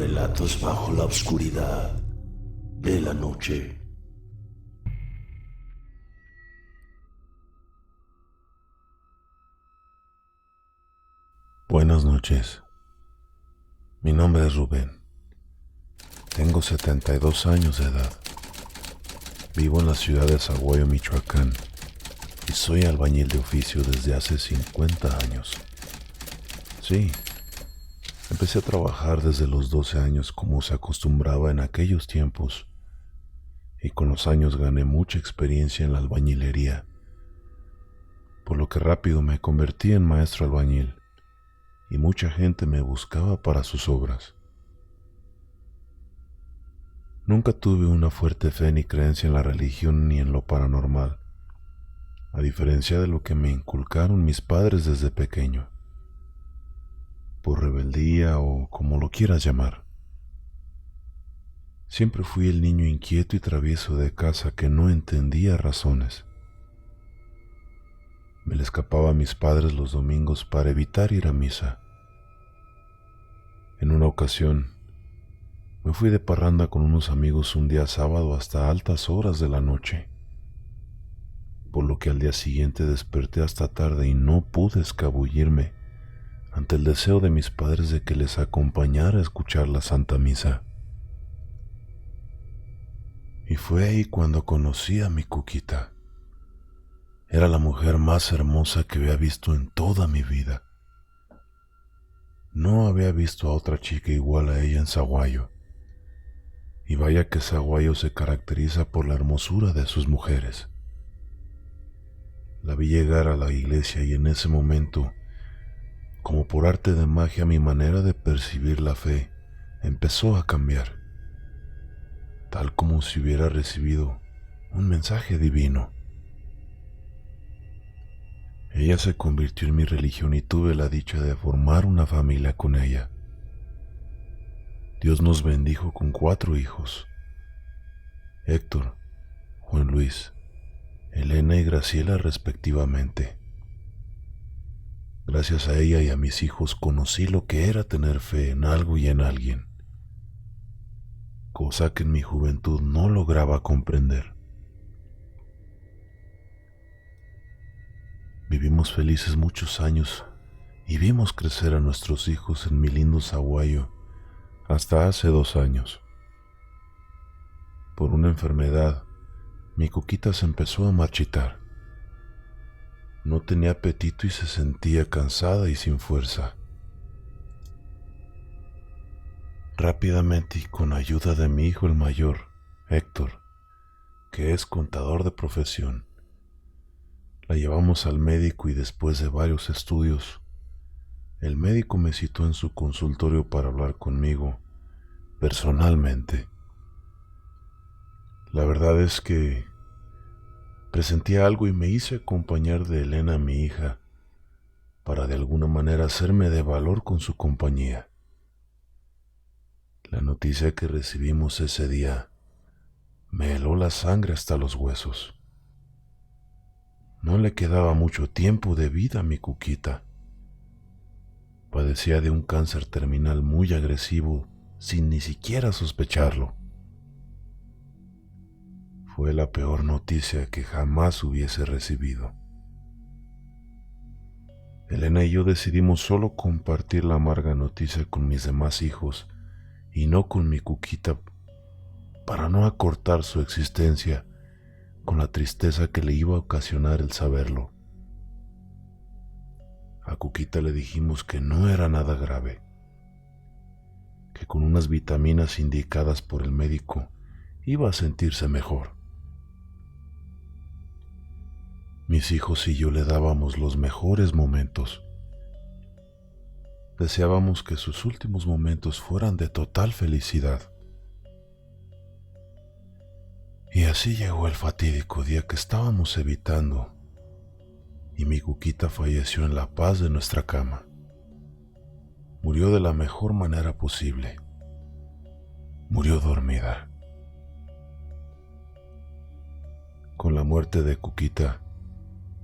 Relatos bajo la oscuridad de la noche. Buenas noches. Mi nombre es Rubén. Tengo 72 años de edad. Vivo en la ciudad de Sahuayo, Michoacán, y soy albañil de oficio desde hace 50 años. Sí, empecé a trabajar desde los 12 años como se acostumbraba en aquellos tiempos, y con los años gané mucha experiencia en la albañilería, por lo que rápido me convertí en maestro albañil, y mucha gente me buscaba para sus obras. Nunca tuve una fuerte fe ni creencia en la religión ni en lo paranormal, a diferencia de lo que me inculcaron mis padres desde pequeño, por rebeldía o como lo quieras llamar. Siempre fui el niño inquieto y travieso de casa que no entendía razones. Me le escapaba a mis padres los domingos para evitar ir a misa. En una ocasión, me fui de parranda con unos amigos un día sábado hasta altas horas de la noche, por lo que al día siguiente desperté hasta tarde y no pude escabullirme ante el deseo de mis padres de que les acompañara a escuchar la Santa Misa. Y fue ahí cuando conocí a mi Cuquita. Era la mujer más hermosa que había visto en toda mi vida. No había visto a otra chica igual a ella en Sahuayo. Y vaya que Sahuayo se caracteriza por la hermosura de sus mujeres. La vi llegar a la iglesia y en ese momento, como por arte de magia, mi manera de percibir la fe empezó a cambiar, tal como si hubiera recibido un mensaje divino. Ella se convirtió en mi religión y tuve la dicha de formar una familia con ella. Dios nos bendijo con 4 hijos: Héctor, Juan Luis, Elena y Graciela respectivamente. Gracias a ella y a mis hijos conocí lo que era tener fe en algo y en alguien, cosa que en mi juventud no lograba comprender. Vivimos felices muchos años y vimos crecer a nuestros hijos en mi lindo Sahuayo hasta hace 2 años. Por una enfermedad, mi Cuquita se empezó a marchitar. No tenía apetito y se sentía cansada y sin fuerza. Rápidamente y con ayuda de mi hijo el mayor, Héctor, que es contador de profesión, la llevamos al médico y después de varios estudios, el médico me citó en su consultorio para hablar conmigo personalmente. La verdad es que presentía algo y me hice acompañar de Elena, mi hija, para de alguna manera hacerme de valor con su compañía. La noticia que recibimos ese día me heló la sangre hasta los huesos. No le quedaba mucho tiempo de vida a mi Cuquita. Padecía de un cáncer terminal muy agresivo sin ni siquiera sospecharlo. Fue la peor noticia que jamás hubiese recibido. Elena y yo decidimos solo compartir la amarga noticia con mis demás hijos y no con mi Cuquita, para no acortar su existencia con la tristeza que le iba a ocasionar el saberlo. A Cuquita le dijimos que no era nada grave, que con unas vitaminas indicadas por el médico iba a sentirse mejor. Mis hijos y yo le dábamos los mejores momentos. Deseábamos que sus últimos momentos fueran de total felicidad. Y así llegó el fatídico día que estábamos evitando, y mi Cuquita falleció en la paz de nuestra cama. Murió de la mejor manera posible. Murió dormida. Con la muerte de Cuquita,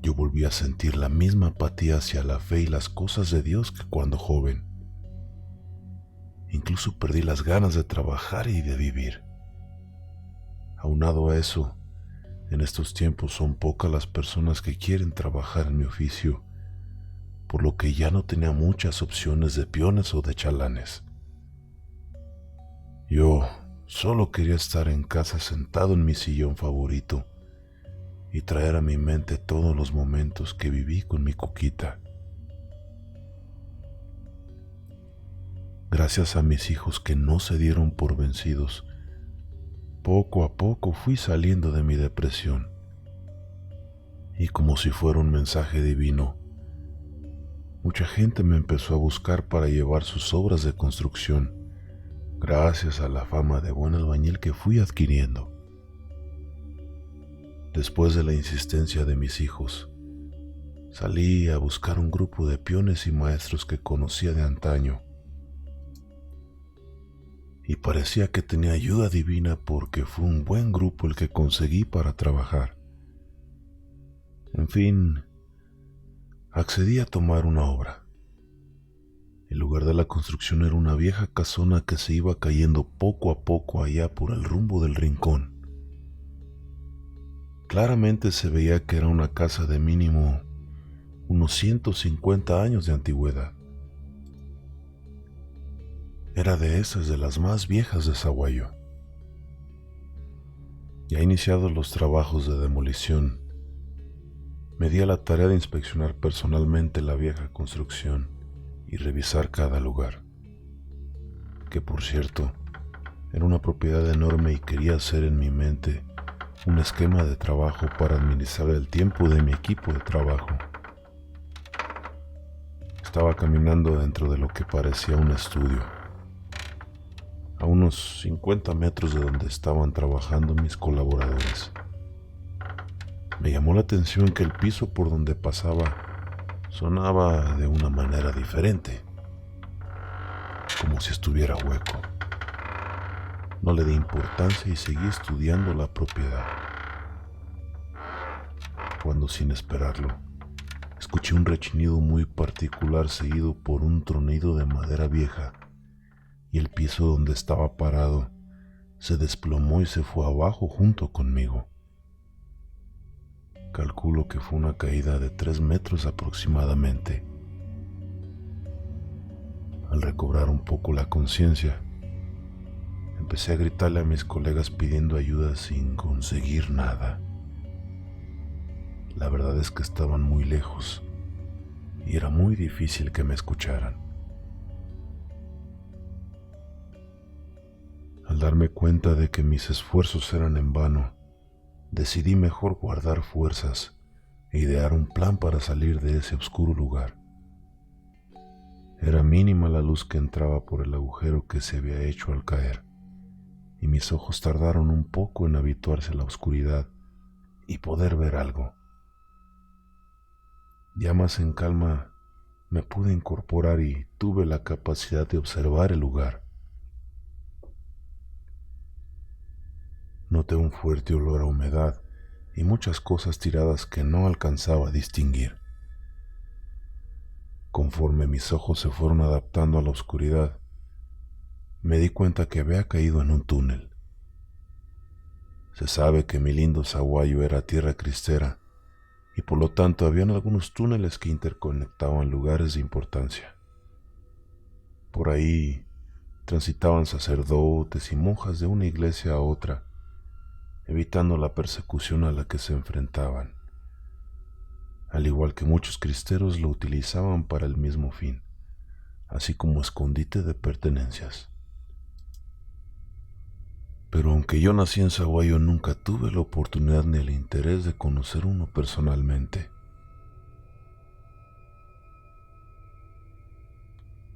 yo volví a sentir la misma apatía hacia la fe y las cosas de Dios que cuando joven. Incluso perdí las ganas de trabajar y de vivir. Aunado a eso, en estos tiempos son pocas las personas que quieren trabajar en mi oficio, por lo que ya no tenía muchas opciones de peones o de chalanes. Yo solo quería estar en casa sentado en mi sillón favorito y traer a mi mente todos los momentos que viví con mi Cuquita. Gracias a mis hijos que no se dieron por vencidos, poco a poco fui saliendo de mi depresión. Y como si fuera un mensaje divino, mucha gente me empezó a buscar para llevar sus obras de construcción, gracias a la fama de buen albañil que fui adquiriendo. Después de la insistencia de mis hijos, salí a buscar un grupo de peones y maestros que conocía de antaño. Y parecía que tenía ayuda divina porque fue un buen grupo el que conseguí para trabajar. En fin, accedí a tomar una obra. El lugar de la construcción era una vieja casona que se iba cayendo poco a poco allá por el rumbo del rincón. Claramente se veía que era una casa de mínimo unos 150 años de antigüedad. Era de esas de las más viejas de Sahuayo. Ya iniciados los trabajos de demolición, me di a la tarea de inspeccionar personalmente la vieja construcción y revisar cada lugar, que por cierto, era una propiedad enorme y quería hacer en mi mente un esquema de trabajo para administrar el tiempo de mi equipo de trabajo. Estaba caminando dentro de lo que parecía un estudio, a unos 50 metros de donde estaban trabajando mis colaboradores. Me llamó la atención que el piso por donde pasaba sonaba de una manera diferente, como si estuviera hueco. No le di importancia y seguí estudiando la propiedad. Cuando, sin esperarlo, escuché un rechinido muy particular seguido por un tronido de madera vieja, y el piso donde estaba parado se desplomó y se fue abajo junto conmigo. Calculo que fue una caída de 3 metros aproximadamente. Al recobrar un poco la conciencia, empecé a gritarle a mis colegas pidiendo ayuda sin conseguir nada. La verdad es que estaban muy lejos y era muy difícil que me escucharan. Al darme cuenta de que mis esfuerzos eran en vano, decidí mejor guardar fuerzas e idear un plan para salir de ese oscuro lugar. Era mínima la luz que entraba por el agujero que se había hecho al caer, y mis ojos tardaron un poco en habituarse a la oscuridad y poder ver algo. Ya más en calma me pude incorporar y tuve la capacidad de observar el lugar. Noté un fuerte olor a humedad y muchas cosas tiradas que no alcanzaba a distinguir. Conforme mis ojos se fueron adaptando a la oscuridad, me di cuenta que había caído en un túnel. Se sabe que mi lindo Sahuayo era tierra cristera y por lo tanto habían algunos túneles que interconectaban lugares de importancia. Por ahí transitaban sacerdotes y monjas de una iglesia a otra, evitando la persecución a la que se enfrentaban, al igual que muchos cristeros lo utilizaban para el mismo fin, así como escondite de pertenencias. Pero aunque yo nací en Sahuayo, nunca tuve la oportunidad ni el interés de conocer uno personalmente.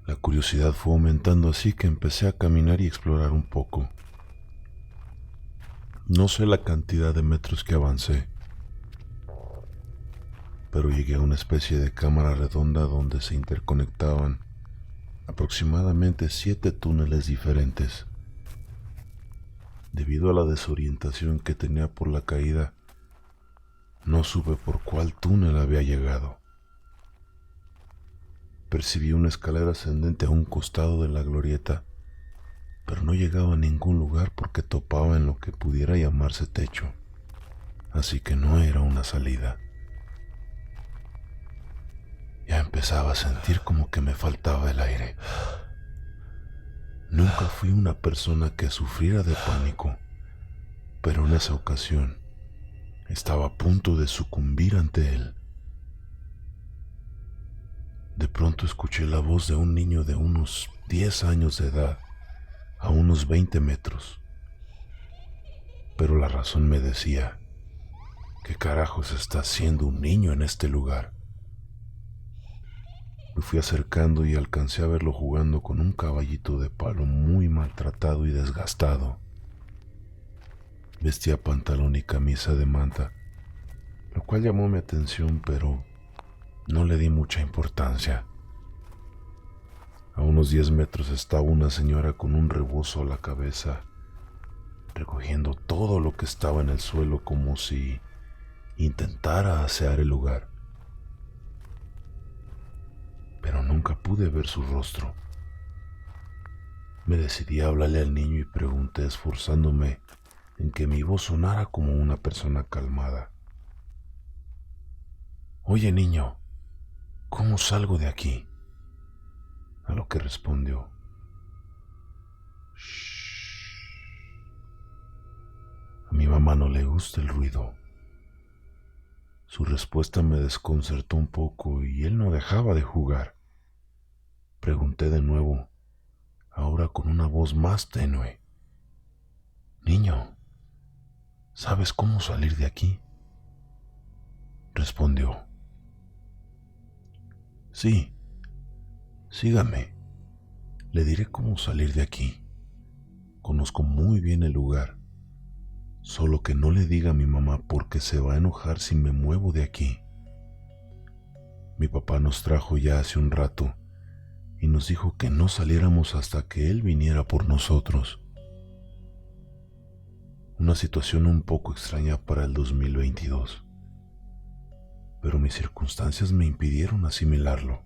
La curiosidad fue aumentando, así que empecé a caminar y explorar un poco. No sé la cantidad de metros que avancé, pero llegué a una especie de cámara redonda donde se interconectaban aproximadamente 7 túneles diferentes. Debido a la desorientación que tenía por la caída, no supe por cuál túnel había llegado. Percibí una escalera ascendente a un costado de la glorieta pero no llegaba a ningún lugar porque topaba en lo que pudiera llamarse techo, así que no era una salida. Ya empezaba a sentir como que me faltaba el aire. Nunca fui una persona que sufriera de pánico, pero en esa ocasión estaba a punto de sucumbir ante él. De pronto escuché la voz de un niño de unos 10 años de edad, a unos 20 metros. Pero la razón me decía, ¿qué carajos está haciendo un niño en este lugar? Me fui acercando y alcancé a verlo jugando con un caballito de palo muy maltratado y desgastado. Vestía pantalón y camisa de manta, lo cual llamó mi atención, pero no le di mucha importancia. A unos 10 metros estaba una señora con un rebozo a la cabeza, recogiendo todo lo que estaba en el suelo como si intentara asear el lugar. Pero nunca pude ver su rostro. Me decidí a hablarle al niño y pregunté, esforzándome en que mi voz sonara como una persona calmada. «Oye, niño, ¿cómo salgo de aquí?», a lo que respondió: «Shh. A mi mamá no le gusta el ruido». Su respuesta me desconcertó un poco y él no dejaba de jugar. Pregunté de nuevo, ahora con una voz más tenue: «Niño, ¿sabes cómo salir de aquí?». Respondió: «Sí, sígame, le diré cómo salir de aquí. Conozco muy bien el lugar, solo que no le diga a mi mamá porque se va a enojar si me muevo de aquí. Mi papá nos trajo ya hace un rato y nos dijo que no saliéramos hasta que él viniera por nosotros». Una situación un poco extraña para el 2022, pero mis circunstancias me impidieron asimilarlo.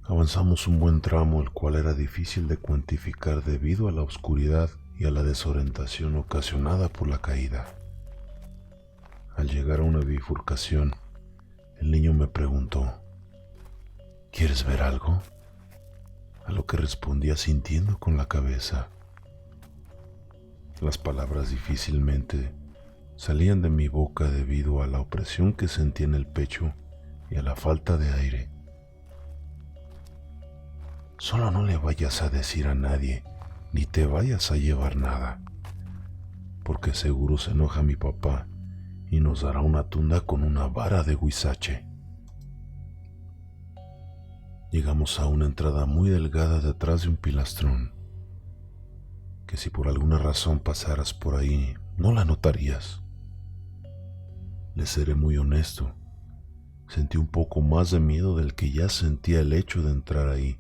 Avanzamos un buen tramo, el cual era difícil de cuantificar debido a la oscuridad y a la desorientación ocasionada por la caída. Al llegar a una bifurcación, el niño me preguntó: «¿Quieres ver algo?», a lo que respondí asintiendo con la cabeza. Las palabras difícilmente salían de mi boca debido a la opresión que sentía en el pecho y a la falta de aire. «Solo no le vayas a decir a nadie, ni te vayas a llevar nada, porque seguro se enoja mi papá y nos dará una tunda con una vara de huizache». Llegamos a una entrada muy delgada detrás de un pilastrón, que si por alguna razón pasaras por ahí no la notarías. Le seré muy honesto, sentí un poco más de miedo del que ya sentía el hecho de entrar ahí,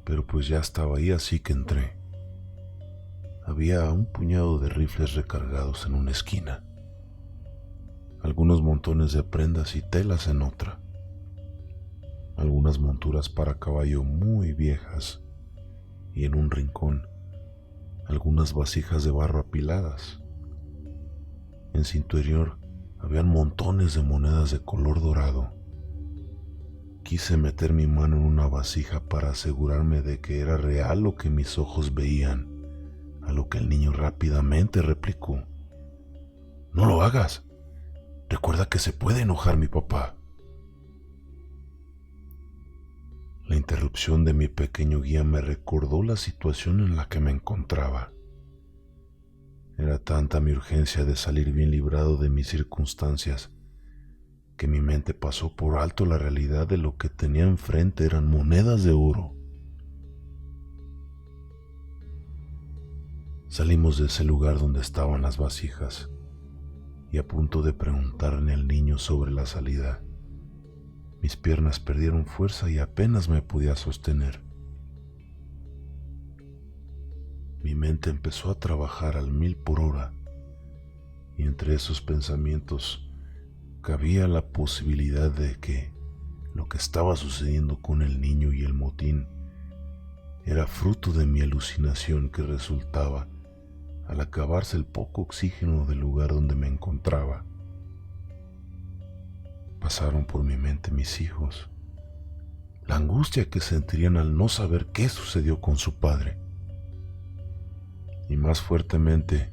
pero pues ya estaba ahí, así que entré. Había un puñado de rifles recargados en una esquina, algunos montones de prendas y telas en otra, algunas monturas para caballo muy viejas y en un rincón algunas vasijas de barro apiladas. En su interior habían montones de monedas de color dorado. Quise meter mi mano en una vasija para asegurarme de que era real lo que mis ojos veían, a lo que el niño rápidamente replicó: «No lo hagas, recuerda que se puede enojar mi papá». La interrupción de mi pequeño guía me recordó la situación en la que me encontraba. Era tanta mi urgencia de salir bien librado de mis circunstancias que mi mente pasó por alto la realidad de lo que tenía enfrente eran monedas de oro. Salimos de ese lugar donde estaban las vasijas y a punto de preguntarle al niño sobre la salida, mis piernas perdieron fuerza y apenas me podía sostener. Mi mente empezó a trabajar al 1000 por hora y entre esos pensamientos cabía la posibilidad de que Lo que estaba sucediendo con el niño y el motín era fruto de mi alucinación que resultaba al acabarse el poco oxígeno del lugar donde me encontraba. Pasaron por mi mente mis hijos, la angustia que sentirían al no saber qué sucedió con su padre. Y más fuertemente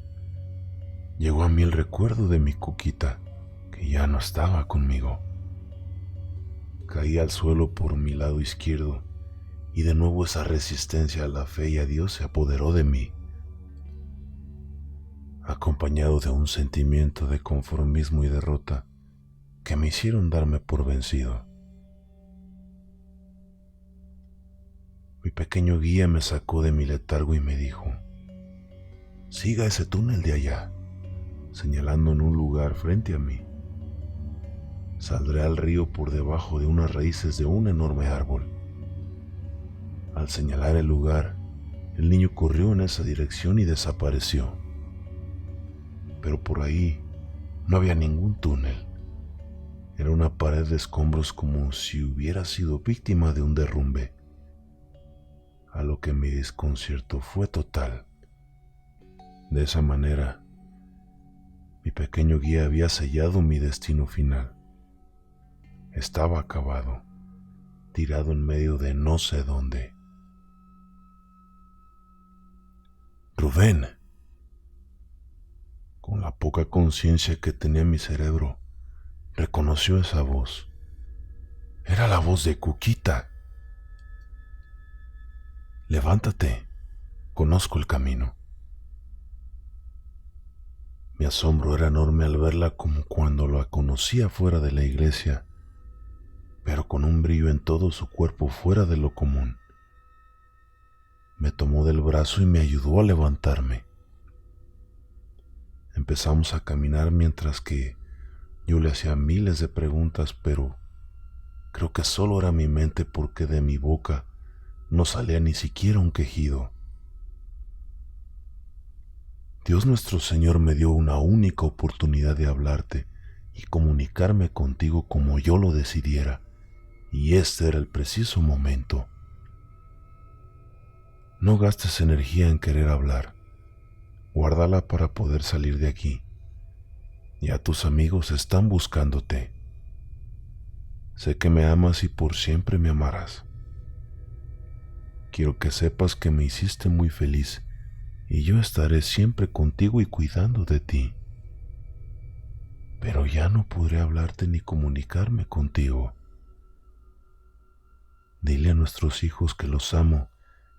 llegó a mí el recuerdo de mi Cuquita, que ya no estaba conmigo. Caí al suelo por mi lado izquierdo y de nuevo esa resistencia a la fe y a Dios se apoderó de mí, acompañado de un sentimiento de conformismo y derrota que me hicieron darme por vencido. Mi pequeño guía me sacó de mi letargo y me dijo: siga ese túnel de allá, señalando en un lugar frente a mí. Saldré al río por debajo de unas raíces de un enorme árbol. Al señalar el lugar, el niño corrió en esa dirección y desapareció. Pero por ahí no había ningún túnel. Era una pared de escombros como si hubiera sido víctima de un derrumbe. A lo que mi desconcierto fue total. De esa manera, mi pequeño guía había sellado mi destino final. Estaba acabado, tirado en medio de no sé dónde. Rubén, con la poca conciencia que tenía mi cerebro, reconoció esa voz. Era la voz de Cuquita. Levántate, conozco el camino. Mi asombro era enorme al verla como cuando la conocía fuera de la iglesia, pero con un brillo en todo su cuerpo fuera de lo común. Me tomó del brazo y me ayudó a levantarme. Empezamos a caminar mientras que yo le hacía miles de preguntas, pero creo que solo era mi mente porque de mi boca no salía ni siquiera un quejido. Dios nuestro Señor me dio una única oportunidad de hablarte y comunicarme contigo como yo lo decidiera, y este era el preciso momento. No gastes energía en querer hablar, guárdala para poder salir de aquí. Ya tus amigos están buscándote. Sé que me amas y por siempre me amarás. Quiero que sepas que me hiciste muy feliz y yo estaré siempre contigo y cuidando de ti. Pero ya no podré hablarte ni comunicarme contigo. Dile a nuestros hijos que los amo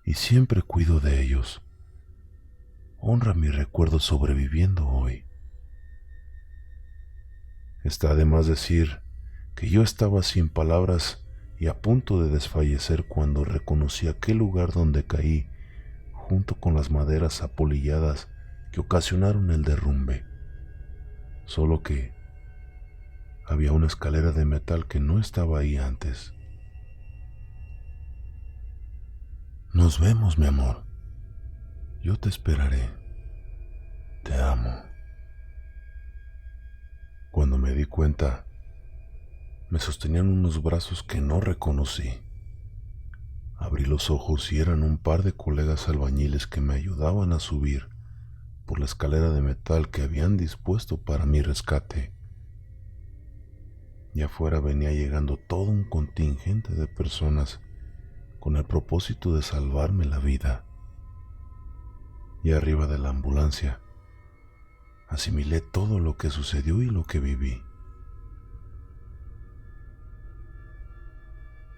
y siempre cuido de ellos. Honra mi recuerdo sobreviviendo hoy. Está de más decir que yo estaba sin palabras y a punto de desfallecer cuando reconocí aquel lugar donde caí, junto con las maderas apolilladas que ocasionaron el derrumbe. Solo que había una escalera de metal que no estaba ahí antes. Nos vemos, mi amor. Yo te esperaré. Te amo. Cuando me di cuenta, me sostenían unos brazos que no reconocí. Abrí los ojos y eran un par de colegas albañiles que me ayudaban a subir por la escalera de metal que habían dispuesto para mi rescate. Y afuera venía llegando todo un contingente de personas con el propósito de salvarme la vida. Y arriba de la ambulancia, asimilé todo lo que sucedió y lo que viví.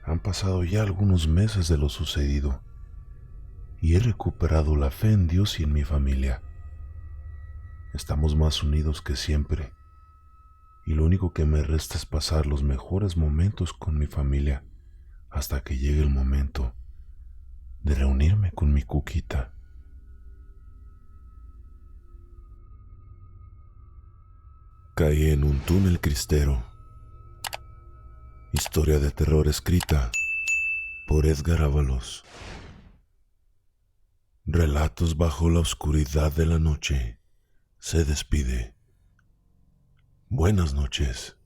Han pasado ya algunos meses de lo sucedido y he recuperado la fe en Dios y en mi familia. Estamos más unidos que siempre y lo único que me resta es pasar los mejores momentos con mi familia hasta que llegue el momento de reunirme con mi Cuquita. Caí en un túnel cristero. Historia de terror escrita por Edgar Ábalos. Relatos bajo la oscuridad de la noche. Se despide. Buenas noches.